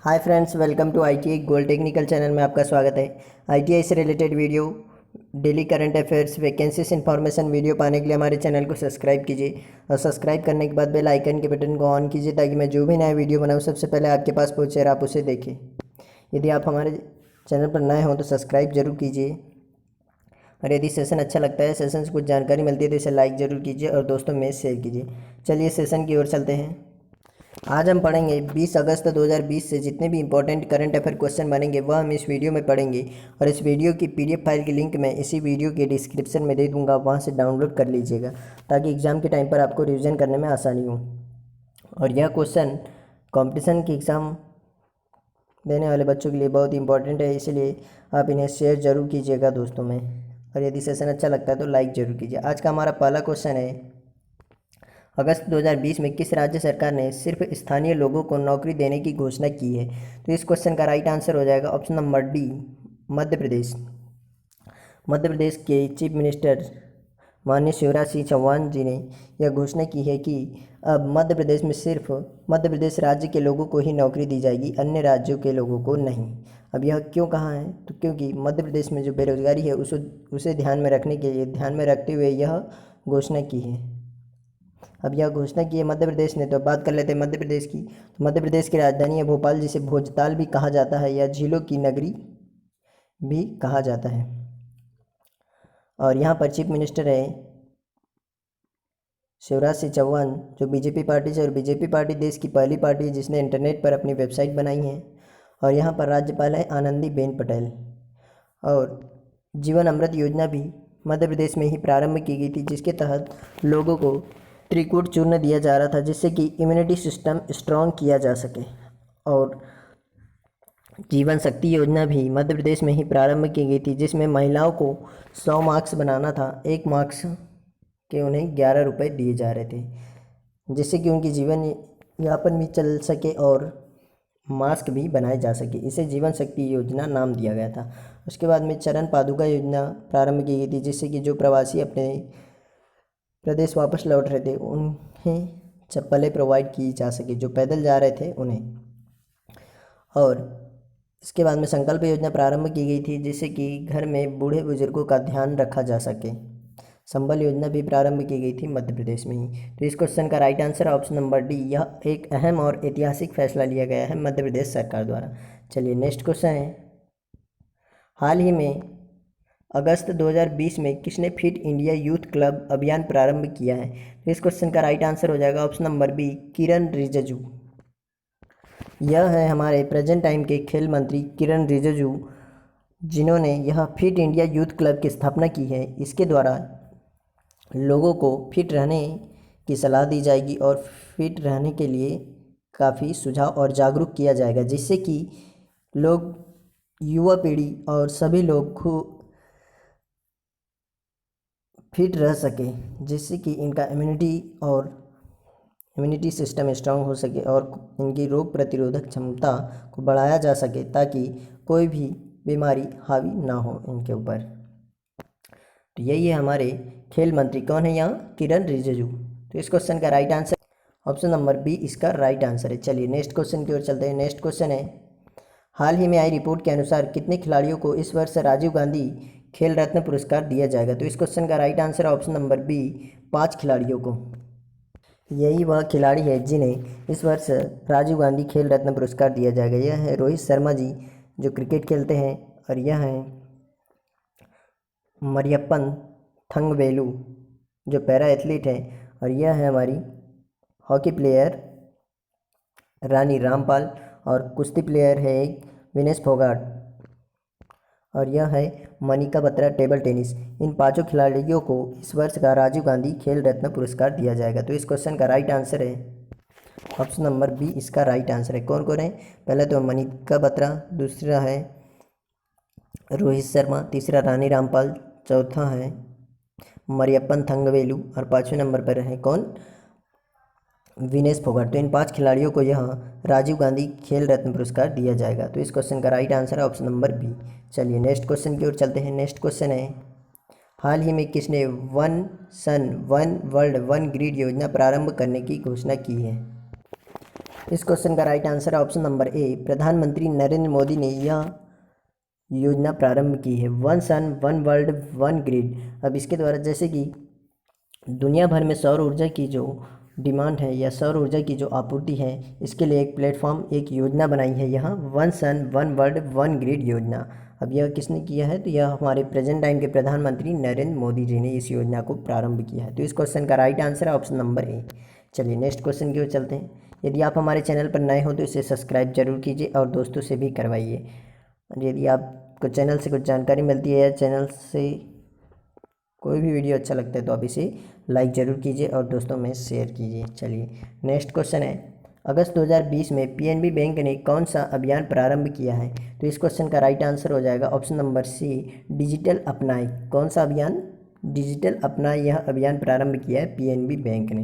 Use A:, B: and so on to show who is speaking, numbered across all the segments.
A: Hi friends, welcome to ITI Gold Technical channel में आपका स्वागत है। आईटीआई से related video, daily current affairs, vacancies information video पाने के लिए हमारे चैनल को सब्सक्राइब कीजिए और सब्सक्राइब करने के बाद बेल आइकन के बटन को ऑन कीजिए ताकि मैं जो भी नया वीडियो बनाऊँ सबसे पहले आपके पास पहुँचे और आप उसे देखें। यदि आप हमारे चैनल पर नए हों तो सब्सक्राइब जरूर कीजिए और यदि सेशन अच्छा लगता है, सेशन से कुछ जानकारी मिलती है तो इसे लाइक ज़रूर कीजिए और दोस्तों में शेयर कीजिए। चलिए सेशन की ओर चलते हैं। आज हम पढ़ेंगे 20 अगस्त 2020 से जितने भी इंपॉर्टेंट करंट अफेयर क्वेश्चन बनेंगे वह हम इस वीडियो में पढ़ेंगे और इस वीडियो की पीडीएफ फाइल की लिंक मैं इसी वीडियो के डिस्क्रिप्शन में दे दूंगा, वहां से डाउनलोड कर लीजिएगा ताकि एग्ज़ाम के टाइम पर आपको रिवीजन करने में आसानी हो। और यह क्वेश्चन कॉम्पिटिशन की एग्ज़ाम देने वाले बच्चों के लिए बहुत इंपॉर्टेंट है, इसलिए आप इन्हें शेयर ज़रूर कीजिएगा दोस्तों में। और यदि सेशन अच्छा लगता है तो लाइक ज़रूर कीजिए। आज का हमारा पहला क्वेश्चन है, अगस्त 2020 में किस राज्य सरकार ने सिर्फ स्थानीय लोगों को नौकरी देने की घोषणा की है? तो इस क्वेश्चन का राइट आंसर हो जाएगा option number D, Madhya Pradesh. Madhya Pradesh के चीफ मिनिस्टर माननीय शिवराज सिंह चौहान जी ने यह घोषणा की है कि अब मध्य प्रदेश में सिर्फ मध्य प्रदेश राज्य के लोगों को ही नौकरी दी जाएगी, अन्य राज्यों के लोगों को नहीं। अब यह क्यों कहा है? तो क्योंकि मध्य प्रदेश में जो बेरोजगारी है उसे ध्यान में रखने के लिए, ध्यान में रखते हुए यह घोषणा की है। अब यह घोषणा की है मध्य प्रदेश ने, तो बात कर लेते हैं मध्य प्रदेश की। तो मध्य प्रदेश की राजधानी है भोपाल, जिसे भोजताल भी कहा जाता है या झीलों की नगरी भी कहा जाता है। और यहाँ पर चीफ मिनिस्टर है शिवराज सिंह चौहान, जो बीजेपी पार्टी से, और बीजेपी पार्टी देश की पहली पार्टी है जिसने इंटरनेट पर अपनी वेबसाइट बनाई है। और यहाँ पर राज्यपाल है आनंदीबेन पटेल। और जीवन अमृत योजना भी मध्य प्रदेश में ही प्रारंभ की गई थी, जिसके तहत लोगों को त्रिकूट चूर्ण दिया जा रहा था जिससे कि इम्यूनिटी सिस्टम स्ट्रॉन्ग किया जा सके। और जीवन शक्ति योजना भी मध्य प्रदेश में ही प्रारंभ की गई थी, जिसमें महिलाओं को 100 मार्क्स बनाना था, 1 मार्क्स के उन्हें 11 रुपये दिए जा रहे थे, जिससे कि उनकी जीवन यापन भी चल सके और मास्क भी बनाए जा सके। इसे जीवन शक्ति योजना नाम दिया गया था। उसके बाद में चरण पादुका योजना प्रारंभ की गई थी, जिससे कि जो प्रवासी अपने प्रदेश वापस लौट रहे थे उन्हें चप्पलें प्रोवाइड की जा सके, जो पैदल जा रहे थे उन्हें। और इसके बाद में संकल्प योजना प्रारंभ की गई थी, जिससे कि घर में बूढ़े बुजुर्गों का ध्यान रखा जा सके। संबल योजना भी प्रारंभ की गई थी मध्य प्रदेश में ही। तो इस क्वेश्चन का राइट आंसर है ऑप्शन नंबर डी। यह एक अहम और ऐतिहासिक फैसला लिया गया है मध्य प्रदेश सरकार द्वारा। चलिए नेक्स्ट क्वेश्चन है, हाल ही में अगस्त 2020 में किसने फिट इंडिया यूथ क्लब अभियान प्रारंभ किया है? तो इस क्वेश्चन का राइट आंसर हो जाएगा ऑप्शन नंबर बी, किरण रिजिजू। यह है हमारे प्रेजेंट टाइम के खेल मंत्री किरण रिजिजू, जिन्होंने यह फिट इंडिया यूथ क्लब की स्थापना की है। इसके द्वारा लोगों को फिट रहने की सलाह दी जाएगी और फिट रहने के लिए काफ़ी सुझाव और जागरूक किया जाएगा, जिससे कि लोग, युवा पीढ़ी और सभी लोग फिट रह सके, जिससे कि इनका इम्यूनिटी सिस्टम स्ट्रांग हो सके और इनकी रोग प्रतिरोधक क्षमता को बढ़ाया जा सके, ताकि कोई भी बीमारी हावी ना हो इनके ऊपर। तो यही है हमारे खेल मंत्री। कौन है यहाँ? किरण रिजिजू। तो इस क्वेश्चन का right answer option number B इसका राइट आंसर है। चलिए नेक्स्ट क्वेश्चन की ओर चलते हैं। नेक्स्ट क्वेश्चन है, हाल ही में आई रिपोर्ट के अनुसार कितने खिलाड़ियों को इस वर्ष राजीव गांधी खेल रत्न पुरस्कार दिया जाएगा? तो इस क्वेश्चन का right answer option number B, 5 खिलाड़ियों को। यही वह खिलाड़ी है जिन्हें इस वर्ष राजीव गांधी खेल रत्न पुरस्कार दिया जाएगा। यह है रोहित शर्मा जी, जो क्रिकेट खेलते हैं, और यह है मरियप्पन थंगवेलु, जो पैरा एथलीट है, और यह है हमारी हॉकी प्लेयर रानी रामपाल, और कुश्ती प्लेयर है एक विनेश फोगाट, और यह है मनिका बत्रा टेबल टेनिस। इन 5 खिलाड़ियों को इस वर्ष का राजीव गांधी खेल रत्न पुरस्कार दिया जाएगा। तो इस क्वेश्चन का राइट आंसर है ऑप्शन नंबर बी इसका राइट आंसर है। कौन कौन है? पहले तो मनिका बत्रा, दूसरा है रोहित शर्मा, तीसरा रानी रामपाल, चौथा है मरियप्पन थंगवेलु, और 5वें नंबर पर है कौन? विनेश फोगाट। तो इन 5 खिलाड़ियों को यहाँ राजीव गांधी खेल रत्न पुरस्कार दिया जाएगा। तो इस क्वेश्चन का राइट आंसर है ऑप्शन नंबर बी। चलिए नेक्स्ट क्वेश्चन की ओर चलते हैं। नेक्स्ट क्वेश्चन है, हाल ही में किसने one sun one world one grid योजना प्रारंभ करने की घोषणा की है? इस क्वेश्चन का राइट आंसर है ऑप्शन नंबर ए। प्रधानमंत्री नरेंद्र मोदी ने यह योजना प्रारंभ की है, one sun one world one grid. अब इसके द्वारा जैसे कि दुनिया भर में सौर ऊर्जा की जो डिमांड है या सौर ऊर्जा की जो आपूर्ति है, इसके लिए एक प्लेटफॉर्म, एक योजना बनाई है यहाँ, one sun one world one grid योजना। अब यह किसने किया है? तो यह हमारे प्रेजेंट टाइम के प्रधानमंत्री नरेंद्र मोदी जी ने इस योजना को प्रारंभ किया है। तो इस क्वेश्चन का राइट आंसर है ऑप्शन नंबर ए। चलिए नेक्स्ट क्वेश्चन की ओर चलते हैं। यदि आप हमारे चैनल पर नए हो तो इसे सब्सक्राइब जरूर कीजिए और दोस्तों से भी करवाइए। और यदि आपको चैनल से कुछ जानकारी मिलती है या चैनल से कोई भी वीडियो अच्छा लगता है तो आप इसे लाइक ज़रूर कीजिए और दोस्तों में शेयर कीजिए। चलिए नेक्स्ट क्वेश्चन है, अगस्त 2020 में पीएनबी बैंक ने कौन सा अभियान प्रारंभ किया है? तो इस क्वेश्चन का राइट आंसर हो जाएगा ऑप्शन नंबर सी, डिजिटल अपनाए। कौन सा अभियान? डिजिटल अपनाए, यह अभियान प्रारंभ किया है पीएनबी बैंक ने।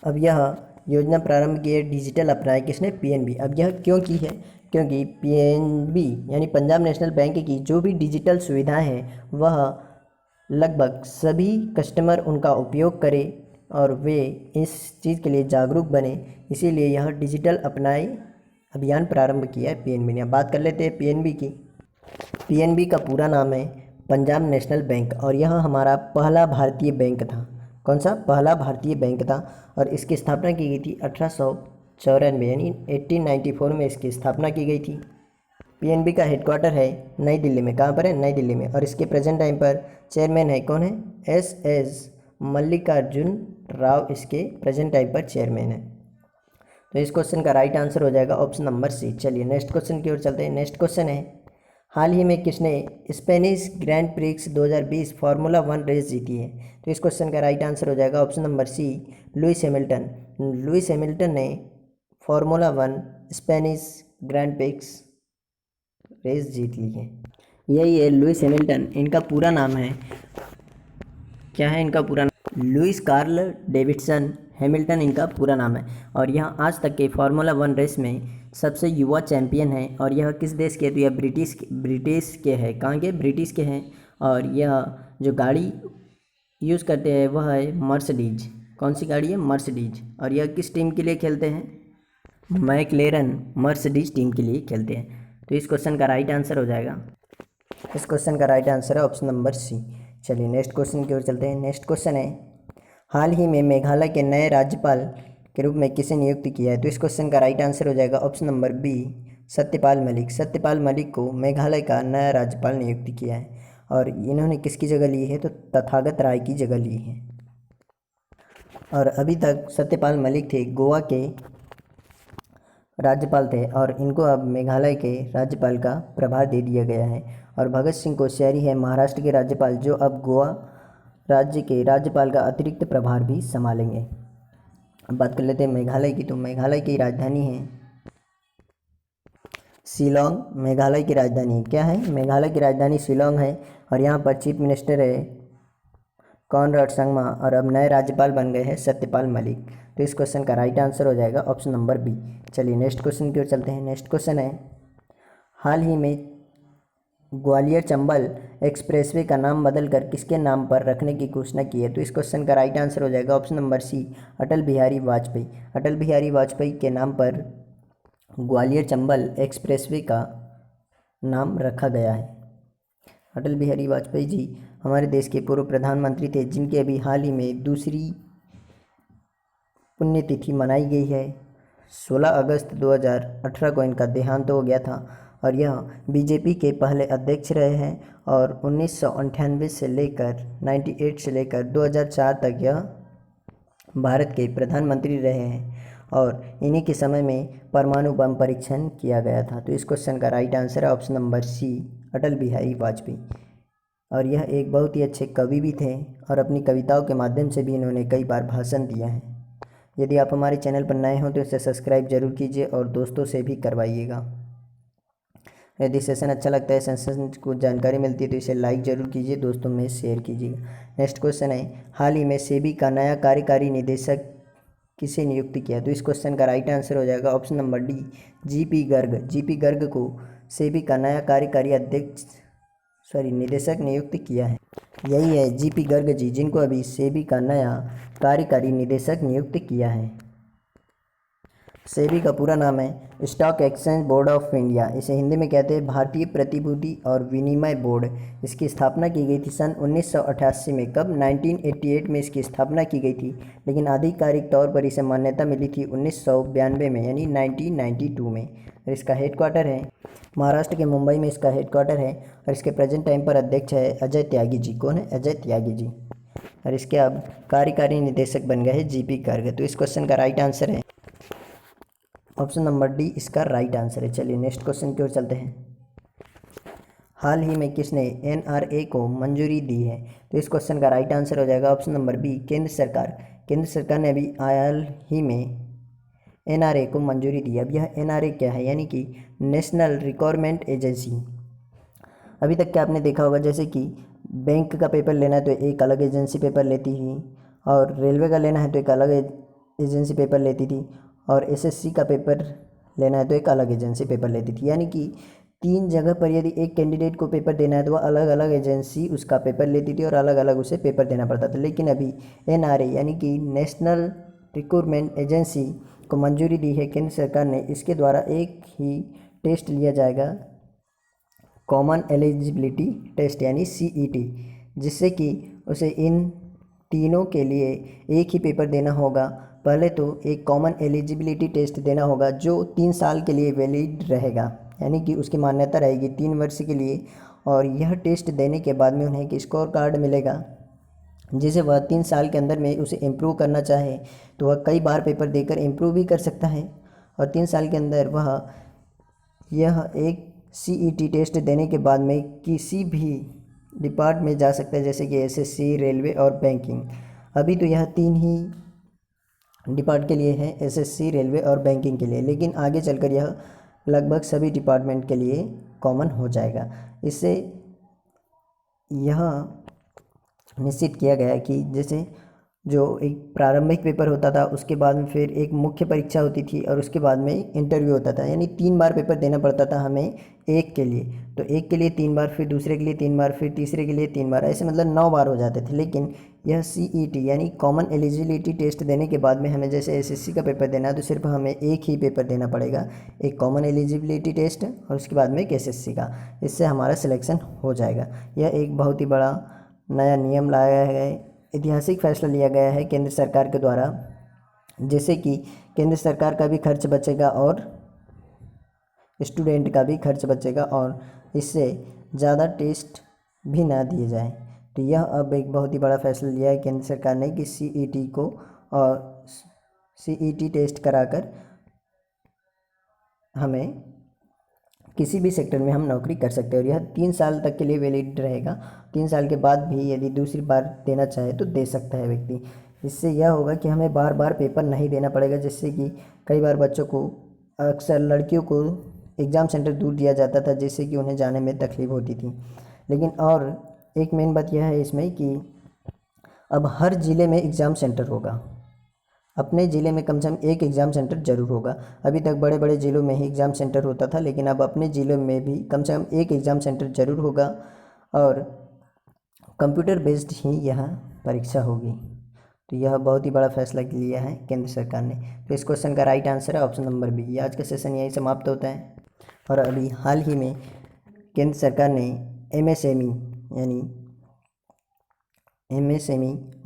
A: अब यह योजना प्रारंभ की है डिजिटल अपनाए, किसने? पीएनबी। अब यह क्यों की है? क्योंकि पीएनबी यानी पंजाब नेशनल बैंक की जो भी डिजिटल सुविधाएं हैं वह लगभग सभी कस्टमर उनका उपयोग करें और वे इस चीज़ के लिए जागरूक बने, इसीलिए यह डिजिटल अपनाए अभियान प्रारंभ किया है पीएनबी ने। अब बात कर लेते हैं पीएनबी की। पीएनबी का पूरा नाम है पंजाब नेशनल बैंक और यह हमारा पहला भारतीय बैंक था। कौन सा? पहला भारतीय बैंक था और इसकी स्थापना की गई थी 1894 यानी 1894 में इसकी स्थापना की गई थी। पीएनबी का हेडक्वार्टर है नई दिल्ली में। कहाँ पर है? नई दिल्ली में। और इसके प्रेजेंट टाइम पर चेयरमैन है, कौन है? एस मल्लिकार्जुन राव इसके प्रेजेंट टाइम पर चेयरमैन है। तो इस क्वेश्चन का राइट आंसर हो जाएगा ऑप्शन नंबर सी। चलिए नेक्स्ट क्वेश्चन की ओर चलते हैं। नेक्स्ट क्वेश्चन है, हाल ही में किसने Spanish grand prix 2020 formula 1 race जीती है? तो इस क्वेश्चन का राइट आंसर हो जाएगा option number C, Lewis Hamilton. Lewis Hamilton ने formula 1 Spanish grand Prix race जीत ली है। यही है लुइस हैमिल्टन, इनका पूरा नाम है, क्या है इनका पूरा नाम? लुइस कार्ल डेविडसन हैमिल्टन इनका पूरा नाम है। और यह आज तक के फार्मूला 1 रेस में सबसे युवा चैंपियन है। और यह किस देश के? तो यह ब्रिटिश के हैं। कहाँ के? ब्रिटिश के हैं। और यह जो गाड़ी यूज़ करते हैं वह है मर्सिडीज। कौन सी गाड़ी है? मर्सिडीज। और यह किस टीम के लिए खेलते हैं? मैकलेरन मर्सिडीज टीम के लिए खेलते हैं। तो इस क्वेश्चन का राइट आंसर हो जाएगा, इस क्वेश्चन का राइट आंसर है ऑप्शन नंबर सी। चलिए नेक्स्ट क्वेश्चन की ओर चलते हैं। नेक्स्ट क्वेश्चन है, हाल ही में मेघालय के नए राज्यपाल के रूप में किसे नियुक्त किया है? तो इस क्वेश्चन का राइट आंसर हो जाएगा option number B, Satyapal Malik. Satyapal Malik को मेघालय का नया राज्यपाल नियुक्त किया है। और इन्होंने किसकी जगह ली है? तो तथागत राय की जगह ली है। और अभी तक सत्यपाल मलिक थे गोवा के राज्यपाल थे और इनको अब मेघालय के राज्यपाल का प्रभार दे दिया गया है। और भगत सिंह कोश्यारी है महाराष्ट्र के राज्यपाल, जो अब गोवा राज्य के राज्यपाल का अतिरिक्त प्रभार भी संभालेंगे। अब बात कर लेते हैं मेघालय की। तो मेघालय की राजधानी है शिलोंग। मेघालय की राजधानी क्या है? मेघालय की राजधानी शिलोंग है। और यहाँ पर चीफ मिनिस्टर है कॉनराड संगमा और अब नए राज्यपाल बन गए हैं सत्यपाल मलिक। तो इस क्वेश्चन का राइट आंसर हो जाएगा ऑप्शन नंबर बी। चलिए नेक्स्ट क्वेश्चन की ओर चलते हैं। नेक्स्ट क्वेश्चन है, हाल ही में ग्वालियर चंबल एक्सप्रेसवे का नाम बदलकर किसके नाम पर रखने की घोषणा की है? तो इस क्वेश्चन का राइट आंसर हो जाएगा ऑप्शन नंबर सी, अटल बिहारी वाजपेयी। अटल बिहारी वाजपेयी के नाम पर ग्वालियर चंबल एक्सप्रेसवे का नाम रखा गया है। अटल बिहारी वाजपेयी जी हमारे देश के पूर्व प्रधानमंत्री थे, जिनकी अभी हाल ही में दूसरी पुण्यतिथि मनाई गई है। 16 अगस्त 2018 को इनका देहांत हो गया था। और यह बीजेपी के पहले अध्यक्ष रहे हैं और 1998 से लेकर 98 से लेकर 2004 तक यह भारत के प्रधानमंत्री रहे हैं। और इन्हीं के समय में परमाणु बम परीक्षण किया गया था। तो इस क्वेश्चन का राइट आंसर है ऑप्शन नंबर सी, अटल बिहारी वाजपेयी। और यह एक बहुत ही अच्छे कवि भी थे और अपनी कविताओं के माध्यम से भी इन्होंने कई बार भाषण दिया है। यदि आप हमारे चैनल पर नए हो तो इसे सब्सक्राइब जरूर कीजिए और दोस्तों से भी करवाइएगा। यदि सेशन अच्छा लगता है, सेशन को जानकारी मिलती है तो इसे लाइक जरूर कीजिए, दोस्तों में शेयर कीजिएगा। नेक्स्ट क्वेश्चन है, हाल ही में सेबी का नया कार्यकारी निदेशक किसे नियुक्त किया? तो इस क्वेश्चन का राइट आंसर हो जाएगा option number D, GP Garg. GP Garg को सेबी का नया कार्यकारी निदेशक नियुक्त किया है। यही है जीपी गर्ग जी, जिनको अभी सेबी का नया कार्यकारी निदेशक नियुक्त किया है। सेबी का पूरा नाम है stock exchange board of India. इसे हिंदी में कहते हैं भारतीय प्रतिभूति और विनिमय बोर्ड। इसकी स्थापना की गई थी सन 1988 में। कब? 1988 में इसकी स्थापना की गई थी, लेकिन आधिकारिक तौर पर इसे मान्यता मिली थी 1992 में, यानी 1992 में। और इसका हेडक्वार्टर है महाराष्ट्र के मुंबई में इसका हेडक्वार्टर है। और इसके प्रेजेंट टाइम पर अध्यक्ष है अजय त्यागी जी। कौन है? अजय त्यागी जी। और इसके अब कार्यकारी निदेशक बन गए हैं जीपी गर्ग। तो इस क्वेश्चन का राइट आंसर है ऑप्शन नंबर डी, इसका राइट आंसर है। चलिए नेक्स्ट क्वेश्चन की ओर चलते हैं। हाल ही में किसने एनआरए को मंजूरी दी है? तो इस क्वेश्चन का राइट आंसर हो जाएगा ऑप्शन नंबर बी, केंद्र सरकार। केंद्र सरकार ने अभी हाल ही में एनआरए को मंजूरी दी। अब यह एनआरए क्या है? यानी कि नेशनल रिक्वायरमेंट एजेंसी। अभी तक क्या आपने देखा होगा, जैसे कि बैंक का पेपर लेना है तो एक अलग एजेंसी पेपर लेती थी, और रेलवे का लेना है तो एक अलग एजेंसी पेपर लेती थी, और एसएससी का पेपर लेना है तो एक अलग एजेंसी पेपर लेती थी। यानी कि 3 जगह पर यदि एक कैंडिडेट को पेपर देना है तो वह अलग अलग एजेंसी उसका पेपर लेती थी और अलग अलग उसे पेपर देना पड़ता था। लेकिन अभी एनआरए यानी कि नेशनल रिक्रूटमेंट एजेंसी को मंजूरी दी है केंद्र सरकार ने। इसके द्वारा एक ही टेस्ट लिया जाएगा, कॉमन एलिजिबिलिटी टेस्ट यानी सीईटी, जिससे कि उसे इन तीनों के लिए एक ही पेपर देना होगा। पहले तो एक कॉमन एलिजिबिलिटी टेस्ट देना होगा जो 3 साल के लिए वैलिड रहेगा, यानी कि उसकी मान्यता रहेगी 3 वर्ष के लिए। और यह टेस्ट देने के बाद में उन्हें एक स्कोर कार्ड मिलेगा, जिसे वह 3 साल के अंदर में उसे इम्प्रूव करना चाहे तो वह कई बार पेपर देकर इम्प्रूव भी कर सकता है। और 3 साल के अंदर वह यह एक सीईटी टेस्ट देने के बाद में किसी भी डिपार्ट में जा सकता है, जैसे कि एसएससी, रेलवे और बैंकिंग। अभी तो यह 3 ही डिपार्ट के लिए है, एसएससी, रेलवे और बैंकिंग के लिए, लेकिन आगे चलकर यह लगभग सभी डिपार्टमेंट के लिए कॉमन हो जाएगा। इससे यह निश्चित किया गया है कि जैसे जो एक प्रारंभिक पेपर होता था, उसके बाद में फिर एक मुख्य परीक्षा होती थी और उसके बाद में इंटरव्यू होता था, यानी 3 बार पेपर देना पड़ता था हमें एक के लिए। तो एक के लिए 3 बार, फिर दूसरे के लिए 3 बार, फिर तीसरे के लिए 3 बार, ऐसे मतलब 9 बार हो जाते थे। लेकिन यह सीईटी यानी कॉमन एलिजिबिलिटी टेस्ट देने के बाद में हमें जैसे एसएससी का पेपर देना है तो सिर्फ हमें एक ही पेपर देना पड़ेगा, एक कॉमन एलिजिबिलिटी टेस्ट और उसके बाद में एक एसएससी का। इससे हमारा सिलेक्शन हो जाएगा। यह एक बहुत ही बड़ा नया नियम लाया है, ऐतिहासिक फैसला लिया गया है केंद्र सरकार के द्वारा, जैसे कि केंद्र सरकार का भी खर्च बचेगा और स्टूडेंट का भी खर्च बचेगा, और इससे ज़्यादा टेस्ट भी ना दिए जाए। तो यह अब एक बहुत ही बड़ा फैसला लिया है केंद्र सरकार ने कि सीईटी को और सीईटी टेस्ट कराकर हमें किसी भी सेक्टर में हम नौकरी कर सकते हैं। और यह 3 साल तक के लिए वैलिड रहेगा। 3 साल के बाद भी यदि दूसरी बार देना चाहे तो दे सकता है व्यक्ति। इससे यह होगा कि हमें बार बार पेपर नहीं देना पड़ेगा, जिससे कि कई बार बच्चों को, अक्सर लड़कियों को एग्ज़ाम सेंटर दूर दिया जाता था, जिससे कि उन्हें जाने में तकलीफ़ होती थी। लेकिन और एक मेन बात यह है इसमें कि अब हर ज़िले में एग्ज़ाम सेंटर होगा। अपने ज़िले में कम से कम एक एग्ज़ाम सेंटर ज़रूर होगा। अभी तक बड़े बड़े ज़िलों में ही एग्ज़ाम सेंटर होता था, लेकिन अब अपने ज़िलों में भी कम से कम एक एग्ज़ाम सेंटर ज़रूर होगा और कंप्यूटर बेस्ड ही यह परीक्षा होगी। तो यह बहुत ही बड़ा फैसला लिया है केंद्र सरकार ने। तो इस क्वेश्चन का राइट आंसर है ऑप्शन नंबर बी। आज का सेशन यहीं समाप्त होता है। और अभी हाल ही में केंद्र सरकार ने एमएसएमई यानी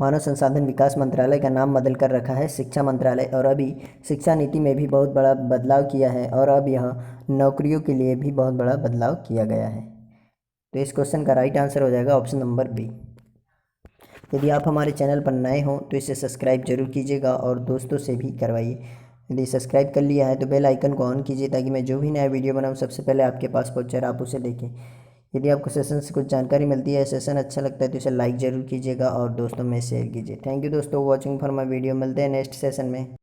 A: मानव संसाधन विकास मंत्रालय का नाम बदल कर रखा है शिक्षा मंत्रालय। और अभी शिक्षा नीति में भी बहुत बड़ा बदलाव किया है, और अब यह नौकरियों के लिए भी बहुत बड़ा बदलाव किया गया है। तो इस क्वेश्चन का राइट आंसर हो जाएगा ऑप्शन नंबर बी। यदि आप हमारे चैनल पर नए हों तो इसे सब्सक्राइब जरूर कीजिएगा और दोस्तों से भी करवाइए। यदि सब्सक्राइब कर लिया है तो बेल आइकन को ऑन कीजिए, ताकि मैं जो भी नया वीडियो बनाऊँ सबसे पहले आपके पास पहुँचे और आप उसे देखें। यदि आपको सेशन से कुछ जानकारी मिलती है, सेशन अच्छा लगता है तो इसे लाइक ज़रूर कीजिएगा और दोस्तों में शेयर कीजिए। थैंक यू दोस्तों वॉचिंग फॉर माय वीडियो। मिलते हैं नेक्स्ट सेशन में।